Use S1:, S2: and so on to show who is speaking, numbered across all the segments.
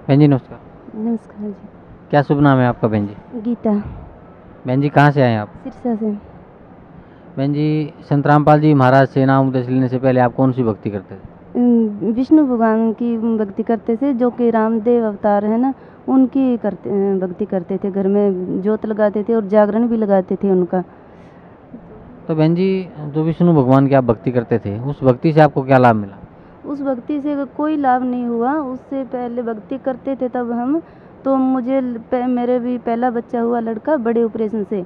S1: बहन जी नमस्कार।
S2: नमस्कार जी।
S1: क्या शुभ नाम है आपका बहन जी?
S2: गीता।
S1: बहन जी कहाँ से आए हैं आप?
S2: सिरसा से।
S1: बहन जी, संत रामपाल जी महाराज से नाम उपदेश लेने से पहले आप कौन सी भक्ति करते थे?
S2: विष्णु भगवान की भक्ति करते थे, जो कि रामदेव अवतार है ना, उनकी भक्ति करते थे। घर में जोत लगाते थे और जागरण भी लगाते थे उनका।
S1: तो बहन जी, जो विष्णु भगवान की आप भक्ति करते थे उस भक्ति से आपको क्या लाभ मिला?
S2: उस भक्ति से कोई लाभ नहीं हुआ। उससे पहले भक्ति करते थे तब हम, तो मुझे मेरे भी पहला बच्चा हुआ लड़का बड़े ऑपरेशन से।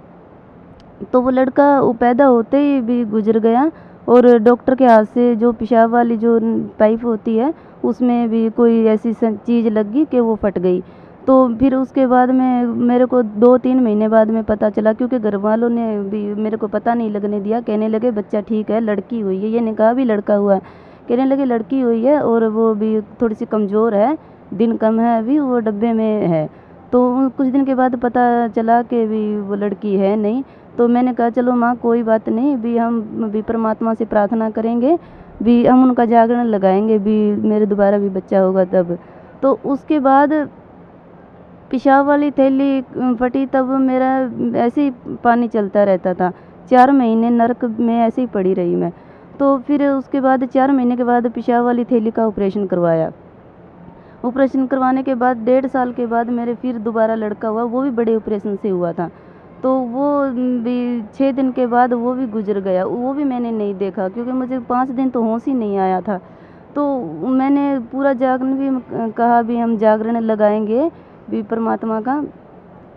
S2: तो वो लड़का पैदा होते ही भी गुजर गया, और डॉक्टर के हाथ से जो पेशाब वाली जो पाइप होती है उसमें भी कोई ऐसी चीज़ लग गई कि वो फट गई। तो फिर उसके बाद में मेरे को 2-3 महीने बाद में पता चला, क्योंकि घर वालों ने भी मेरे को पता नहीं लगने दिया। कहने लगे बच्चा ठीक है, लड़की हुई है। ये नहीं कहा भी लड़का हुआ है, कहने लगे लड़की हुई है और वो भी थोड़ी सी कमज़ोर है, दिन कम है, अभी वो डब्बे में है। तो कुछ दिन के बाद पता चला कि भी वो लड़की है नहीं। तो मैंने कहा चलो माँ कोई बात नहीं, भी हम भी परमात्मा से प्रार्थना करेंगे, भी हम उनका जागरण लगाएंगे, भी मेरे दोबारा भी बच्चा होगा तब। तो उसके बाद पेशाब वाली थैली फटी, तब मेरा ऐसे ही पानी चलता रहता था। 4 महीने नरक में ऐसे ही पड़ी रही मैं। तो फिर उसके बाद 4 महीने के बाद पेशाब वाली थैली का ऑपरेशन करवाया। ऑपरेशन करवाने के बाद 1.5 साल के बाद मेरे फिर दोबारा लड़का हुआ, वो भी बड़े ऑपरेशन से हुआ था। तो वो भी 6 दिन के बाद वो भी गुजर गया। वो भी मैंने नहीं देखा, क्योंकि मुझे 5 दिन तो होश ही नहीं आया था। तो मैंने पूरा जागरण भी कहा भी हम जागरण लगाएंगे भी परमात्मा का,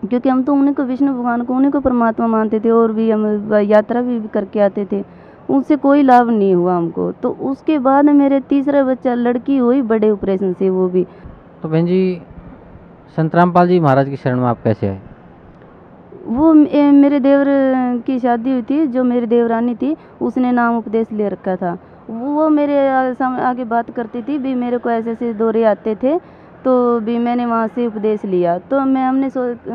S2: क्योंकि हम तो उन्हीं को, विष्णु भगवान को, उन्हीं को परमात्मा मानते थे, और भी हम यात्रा भी करके आते थे। उससे कोई लाभ नहीं हुआ हमको। तो उसके बाद मेरे तीसरा बच्चा लड़की हुई बड़े ऑपरेशन से, वो भी।
S1: तो बहन जी, संत रामपाल जी महाराज की शरण में आप कैसे आए?
S2: वो मेरे देवर की शादी हुई थी, जो मेरी देवरानी थी उसने नाम उपदेश ले रखा था। वो मेरे आगे बात करती थी भी, मेरे को ऐसे ऐसे दौरे आते थे, तो भी मैंने वहाँ से उपदेश लिया। तो हमने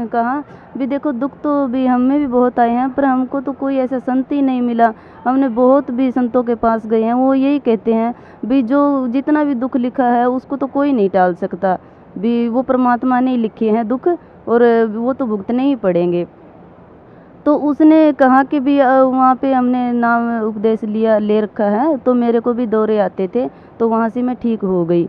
S2: कहा भी देखो, दुख तो भी हमें भी बहुत आए हैं, पर हमको तो कोई ऐसा संत ही नहीं मिला। हमने बहुत भी संतों के पास गए हैं, वो यही कहते हैं भी जो जितना भी दुख लिखा है उसको तो कोई नहीं टाल सकता, भी वो परमात्मा ने लिखे हैं दुख, और वो तो भुगतने ही पड़ेंगे। तो उसने कहा कि भी वहाँ पे हमने नाम उपदेश ले रखा है, तो मेरे को भी दौरे आते थे, तो वहाँ से मैं ठीक हो गई।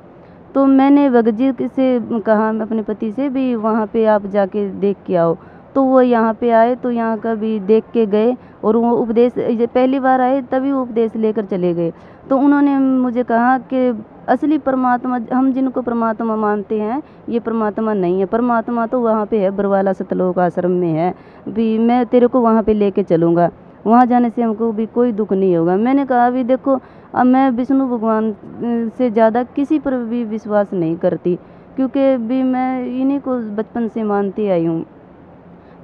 S2: तो मैंने भगत जी से कहा, मैं अपने पति से भी, वहाँ पे आप जाके देख के आओ। तो वो यहाँ पे आए, तो यहाँ का भी देख के गए, और वो उपदेश ये पहली बार आए तभी वो उपदेश लेकर चले गए। तो उन्होंने मुझे कहा कि असली परमात्मा, हम जिनको परमात्मा मानते हैं, ये परमात्मा नहीं है। परमात्मा तो वहाँ पे है, बरवाला सतलोक आश्रम में है, भी मैं तेरे को वहाँ पे लेके चलूँगा। वहाँ जाने से हमको भी कोई दुख नहीं होगा। मैंने कहा अभी देखो, अब मैं विष्णु भगवान से ज़्यादा किसी पर भी विश्वास नहीं करती, क्योंकि भी मैं इन्हीं को बचपन से मानती आई हूँ।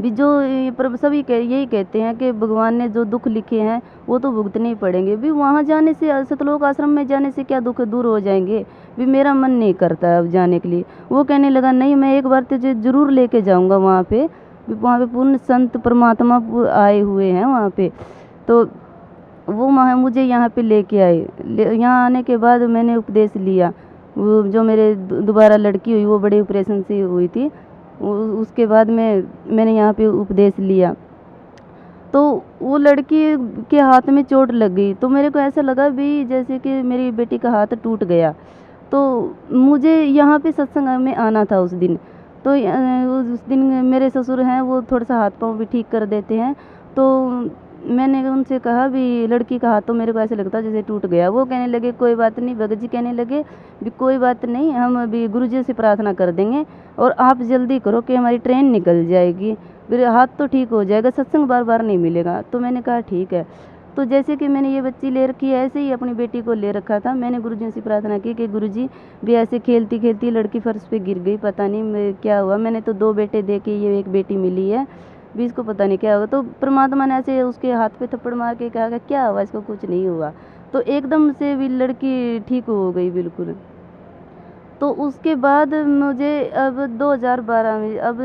S2: भी जो पर सभी यही कहते हैं कि भगवान ने जो दुख लिखे हैं वो तो भुगतने ही पड़ेंगे। भी वहाँ जाने से, सतलोक आश्रम में जाने से क्या दुख दूर हो जाएंगे? भी मेरा मन नहीं करता अब जाने के लिए। वो कहने लगा नहीं, मैं एक बार तुझे ज़रूर लेके जाऊँगा वहाँ पे। भी वहाँ पे पूर्ण संत परमात्मा आए हुए हैं वहाँ पे। तो वो वहाँ मुझे यहाँ पे लेके आए। यहाँ आने के बाद मैंने उपदेश लिया। वो जो मेरे दोबारा लड़की हुई, वो बड़े ऑपरेशन से हुई थी। उसके बाद में मैंने यहाँ पे उपदेश लिया, तो वो लड़की के हाथ में चोट लग गई। तो मेरे को ऐसा लगा भी जैसे कि मेरी बेटी का हाथ टूट गया। तो मुझे यहाँ पे सत्संग में आना था उस दिन। तो उस दिन मेरे ससुर हैं, वो थोड़ा सा हाथ पाँव भी ठीक कर देते हैं। तो मैंने उनसे कहा भी लड़की का हाथ तो मेरे को ऐसे लगता जैसे टूट गया। वो कहने लगे कोई बात नहीं, भगत जी कहने लगे भी कोई बात नहीं, हम अभी गुरुजी से प्रार्थना कर देंगे, और आप जल्दी करो कि हमारी ट्रेन निकल जाएगी, फिर हाथ तो ठीक हो जाएगा, सत्संग बार बार नहीं मिलेगा। तो मैंने कहा ठीक है। तो जैसे कि मैंने ये बच्ची ले रखी है, ऐसे ही अपनी बेटी को ले रखा था। मैंने गुरुजी से प्रार्थना की कि गुरुजी, भी ऐसे खेलती खेलती लड़की फर्श पे गिर गई, पता नहीं क्या हुआ। मैंने तो 2 बेटे देखे, ये एक बेटी मिली है, भी इसको पता नहीं क्या होगा। तो परमात्मा ने ऐसे उसके हाथ पे थप्पड़ मार के कहा कि क्या हुआ, इसको कुछ नहीं हुआ। तो एकदम से भी लड़की ठीक हो गई बिल्कुल। तो उसके बाद मुझे अब 2012 में, अब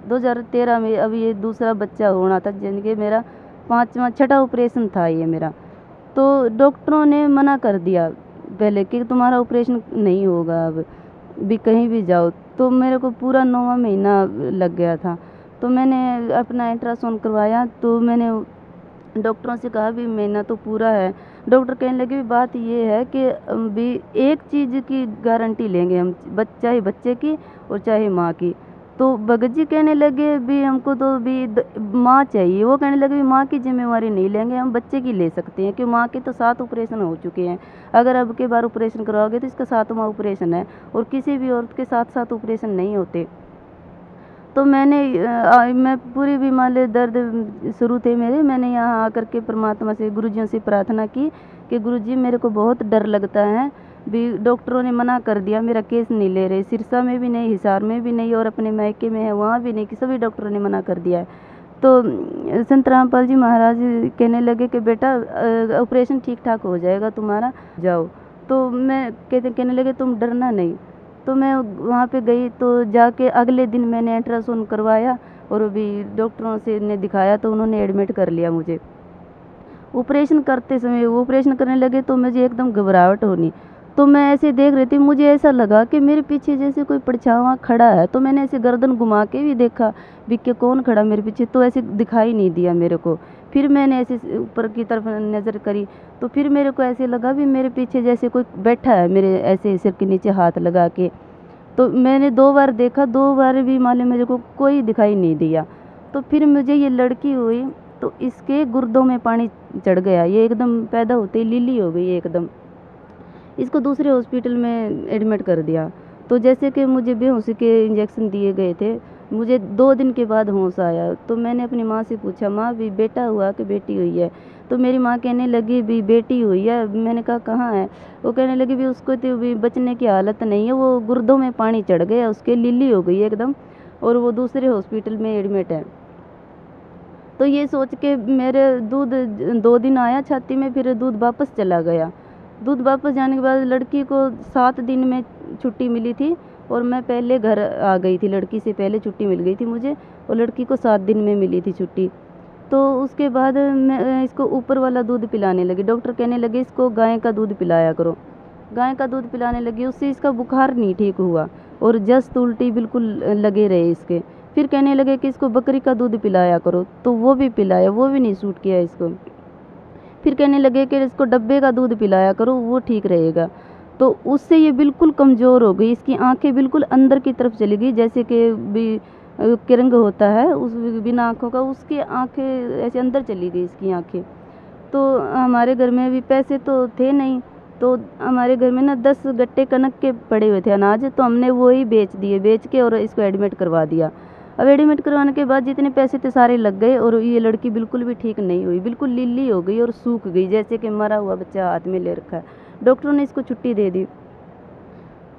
S2: 2013 में अब ये दूसरा बच्चा होना था, यानी कि मेरा 5वां 6ठा ऑपरेशन था ये मेरा। तो डॉक्टरों ने मना कर दिया पहले कि तुम्हारा ऑपरेशन नहीं होगा अब। भी कहीं भी जाओ। तो मेरे को पूरा 9वां महीना लग गया था। तो मैंने अपना अल्ट्रासाउंड करवाया, तो मैंने डॉक्टरों से कहा भी महीना तो पूरा है। डॉक्टर कहने लगे भी बात ये है कि भी एक चीज़ की गारंटी लेंगे हम, चाहे बच्चे की और चाहे माँ की। तो भगत जी कहने लगे भी हमको तो भी माँ चाहिए। वो कहने लगे भी माँ की जिम्मेवारी नहीं लेंगे, हम बच्चे की ले सकते हैं, कि माँ के तो 7 ऑपरेशन हो चुके हैं। अगर अब के बार ऑपरेशन करवाओगे तो इसका 7वां ऑपरेशन है, और किसी भी औरत के 7 ऑपरेशन नहीं होते। तो मैं पूरी बीमारी दर्द शुरू थे मेरे। मैंने यहाँ आकर के परमात्मा से, गुरुजियों से प्रार्थना की कि गुरुजी मेरे को बहुत डर लगता है, भी डॉक्टरों ने मना कर दिया, मेरा केस नहीं ले रहे, सिरसा में भी नहीं, हिसार में भी नहीं, और अपने मायके में है वहाँ भी नहीं, कि सभी डॉक्टरों ने मना कर दिया है। तो संत रामपाल जी महाराज कहने लगे कि बेटा ऑपरेशन ठीक ठाक हो जाएगा तुम्हारा, जाओ। तो मैं कहने लगे तुम डरना नहीं। तो मैं वहाँ पे गई, तो जाके अगले दिन मैंने अल्ट्रासाउंड करवाया, और अभी डॉक्टरों से ने दिखाया, तो उन्होंने एडमिट कर लिया मुझे। ऑपरेशन करते समय वो ऑपरेशन करने लगे तो मुझे एकदम घबराहट होनी। तो मैं ऐसे देख रही थी, मुझे ऐसा लगा कि मेरे पीछे जैसे कोई परछावां खड़ा है। तो मैंने ऐसे गर्दन घुमा के भी देखा भी कि कौन खड़ा मेरे पीछे, तो ऐसे दिखाई नहीं दिया मेरे को। फिर मैंने ऐसे ऊपर की तरफ नज़र करी, तो फिर मेरे को ऐसे लगा भी मेरे पीछे जैसे कोई बैठा है, मेरे ऐसे सिर के नीचे हाथ लगा के। तो मैंने 2 बार देखा, 2 बार भी मालूम मेरे को कोई दिखाई नहीं दिया। तो फिर मुझे ये लड़की हुई, तो इसके गुर्दों में पानी चढ़ गया, ये एकदम पैदा होते ही लीली हो गई एकदम। इसको दूसरे हॉस्पिटल में एडमिट कर दिया। तो जैसे कि मुझे बेहोशी के इंजेक्शन दिए गए थे, मुझे 2 दिन के बाद होश आया। तो मैंने अपनी माँ से पूछा, माँ भी बेटा हुआ कि बेटी हुई है? तो मेरी माँ कहने लगी भी बेटी हुई है। मैंने कहा कहाँ है? वो कहने लगी भी उसको तो भी बचने की हालत नहीं है, वो गुर्दों में पानी चढ़ गया उसके, लीली हो गई एकदम, और वो दूसरे हॉस्पिटल में एडमिट है। तो ये सोच के मेरे दूध 2 दिन आया छाती में, फिर दूध वापस चला गया। दूध वापस जाने के बाद लड़की को 7 दिन में छुट्टी मिली थी, और मैं पहले घर आ गई थी, लड़की से पहले छुट्टी मिल गई थी मुझे, और लड़की को 7 दिन में मिली थी छुट्टी। तो उसके बाद मैं इसको ऊपर वाला दूध पिलाने लगी। डॉक्टर कहने लगे इसको गाय का दूध पिलाया करो। गाय का दूध पिलाने लगी, उससे इसका बुखार नहीं ठीक हुआ, और जस्त उल्टी बिल्कुल लगे रहे इसके। फिर कहने लगे कि इसको बकरी का दूध पिलाया करो, तो वो भी पिलाया, वो भी नहीं सूट किया इसको। फिर कहने लगे कि इसको डब्बे का दूध पिलाया करो, वो ठीक रहेगा। तो उससे ये बिल्कुल कमज़ोर हो गई, इसकी आंखें बिल्कुल अंदर की तरफ चली गई, जैसे कि भी किरंग होता है उस बिना आँखों का, उसकी आंखें ऐसे अंदर चली गई इसकी आंखें। तो हमारे घर में भी पैसे तो थे नहीं, तो हमारे घर में ना 10 गट्टे कनक के पड़े हुए थे अनाज, तो हमने वो ही बेच दिए, बेच के और इसको एडमिट करवा दिया। अब एडमिट करवाने के बाद जितने पैसे थे सारे लग गए, और ये लड़की बिल्कुल भी ठीक नहीं हुई, बिल्कुल लीली हो गई और सूख गई, जैसे कि मरा हुआ बच्चा हाथ में ले रखा है। डॉक्टरों ने इसको छुट्टी दे दी।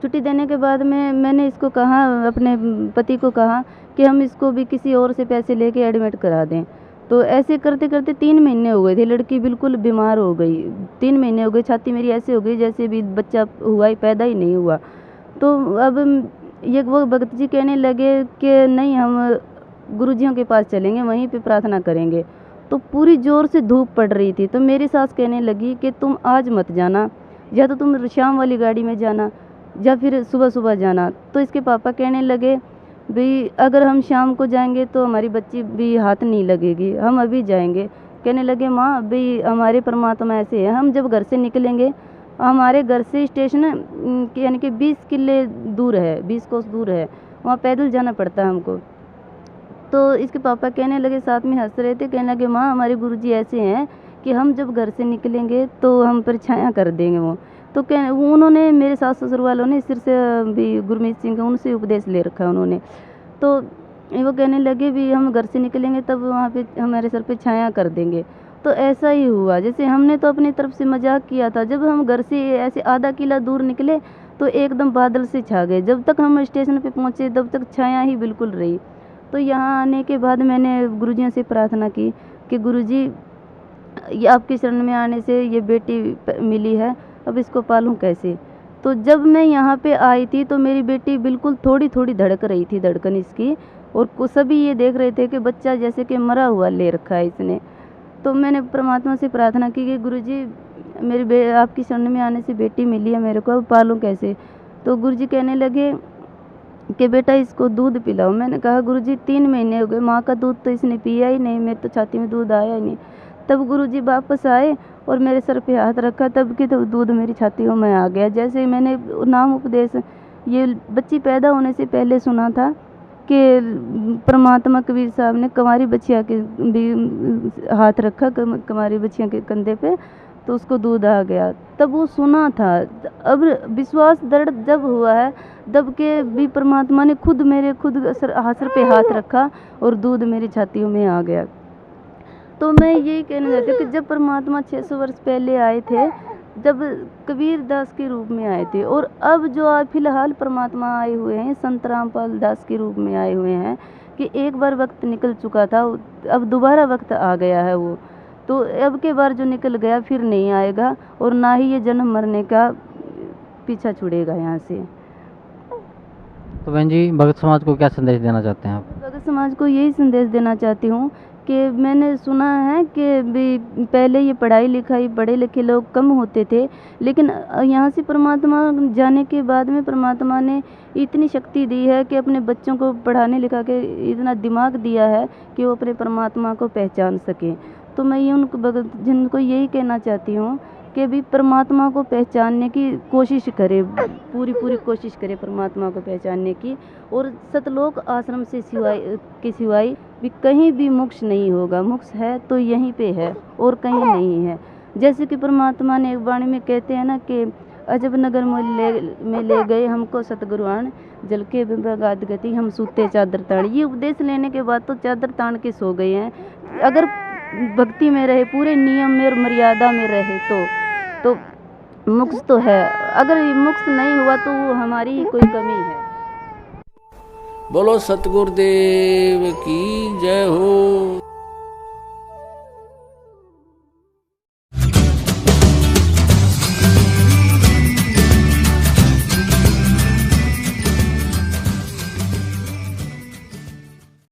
S2: छुट्टी देने के बाद मैंने इसको कहा, अपने पति को कहा कि हम इसको भी किसी और से पैसे लेके एडमिट करा दें। तो ऐसे करते करते 3 महीने हो गए थे, लड़की बिल्कुल बीमार हो गई। 3 महीने हो गए, छाती मेरी ऐसे हो गई जैसे भी बच्चा हुआ ही, पैदा ही नहीं हुआ। तो अब ये वो भगत जी कहने लगे कि नहीं, हम गुरुजियों के पास चलेंगे, वहीं पे प्रार्थना करेंगे। तो पूरी ज़ोर से धूप पड़ रही थी, तो मेरी सास कहने लगी कि तुम आज मत जाना, या तो तुम शाम वाली गाड़ी में जाना, या फिर सुबह सुबह जाना। तो इसके पापा कहने लगे भी अगर हम शाम को जाएंगे तो हमारी बच्ची भी हाथ नहीं लगेगी, हम अभी जाएंगे। कहने लगे माँ भी हमारे परमात्मा ऐसे है, हम जब घर से निकलेंगे, हमारे घर से स्टेशन यानी कि 20 किले दूर है, 20 कोस दूर है, वहाँ पैदल जाना पड़ता है हमको। तो इसके पापा कहने लगे, साथ में हंस रहे थे, कहने लगे माँ हमारे गुरुजी ऐसे हैं कि हम जब घर से निकलेंगे तो हम पर छाया कर देंगे वो। तो उन्होंने, मेरे सास ससुर वालों ने सिर से भी गुरमीत सिंह उनसे उपदेश ले रखा है उन्होंने। तो वो कहने लगे भी हम घर से निकलेंगे तब वहाँ पे हमारे सर पे छाया कर देंगे। तो ऐसा ही हुआ, जैसे हमने तो अपनी तरफ से मजाक किया था, जब हम घर से ऐसे आधा किला दूर निकले तो एकदम बादल से छा गए। जब तक हम स्टेशन पे पहुँचे तब तक छाया ही बिल्कुल रही। तो यहाँ आने के बाद मैंने गुरुजियों से प्रार्थना की कि गुरुजी, ये आपके शरण में आने से ये बेटी मिली है, अब इसको पालूं कैसे। तो जब मैं यहाँ पे आई थी तो मेरी बेटी बिल्कुल थोड़ी थोड़ी धड़क रही थी, धड़कन इसकी, और सभी ये देख रहे थे कि बच्चा जैसे कि मरा हुआ ले रखा है इसने। तो मैंने परमात्मा से प्रार्थना की कि गुरुजी, आपकी शरण में आने से बेटी मिली है मेरे को, अब पालूं कैसे। तो गुरुजी कहने लगे कि बेटा इसको दूध पिलाओ। मैंने कहा गुरुजी 3 महीने हो गए, माँ का दूध तो इसने पिया ही नहीं, मेरे तो छाती में दूध आया ही नहीं। तब गुरुजी वापस आए और मेरे सर पे हाथ रखा, तब कि तो दूध मेरी छातियों में आ गया। जैसे मैंने नाम उपदेश ये बच्ची पैदा होने से पहले सुना था कि परमात्मा कबीर साहब ने कुंवारी बच्चिया के भी हाथ रखा, कुंवारी बच्चिया के कंधे पे, तो उसको दूध आ गया। तब वो सुना था। अब विश्वास दृढ़ जब हुआ है तब के भी परमात्मा ने खुद सर पे हाथ रखा और दूध मेरी छातियों में आ गया। तो मैं यही कहना चाहती हूँ कि जब परमात्मा 600 वर्ष पहले आए थे, जब कबीर दास के रूप में आए थे, और अब जो आज फिलहाल परमात्मा आए हुए हैं संत रामपाल दास के रूप में आए हुए हैं, कि एक बार वक्त निकल चुका था, अब दोबारा वक्त आ गया है वो, तो अब के बार जो निकल गया फिर नहीं आएगा, और ना ही ये जन्म मरने का पीछा छुड़ेगा यहाँ से।
S1: तो बहन जी, भगत समाज को क्या संदेश देना चाहते हैं आप?
S2: भगत समाज को यही संदेश देना चाहती हूँ कि मैंने सुना है कि भी पहले ये पढ़ाई लिखाई पढ़े लिखे लोग कम होते थे, लेकिन यहाँ से परमात्मा जाने के बाद में परमात्मा ने इतनी शक्ति दी है कि अपने बच्चों को पढ़ाने लिखा के इतना दिमाग दिया है कि वो अपने परमात्मा को पहचान सकें। तो मैं ये जिनको यही कहना चाहती हूँ कि भी परमात्मा को पहचानने की कोशिश करे, पूरी कोशिश करे परमात्मा को पहचानने की, और सतलोक आश्रम से सिवाय भी कहीं भी मोक्ष नहीं होगा। मोक्ष है तो यहीं पे है और कहीं नहीं है। जैसे कि परमात्मा ने एक वाणी में कहते हैं ना कि अजब नगर में ले गए हमको सतगुरुआन, जल के बगाद गति हम सूते चादर ताड़। ये उपदेश लेने के बाद तो चादर तान के सो गए हैं। अगर भक्ति में रहे, पूरे नियम में और मर्यादा में रहे तो मोक्ष तो है। अगर ये मोक्ष नहीं हुआ तो वो हमारी ही कोई कमी है।
S3: बोलो सतगुरुदेव की जय हो।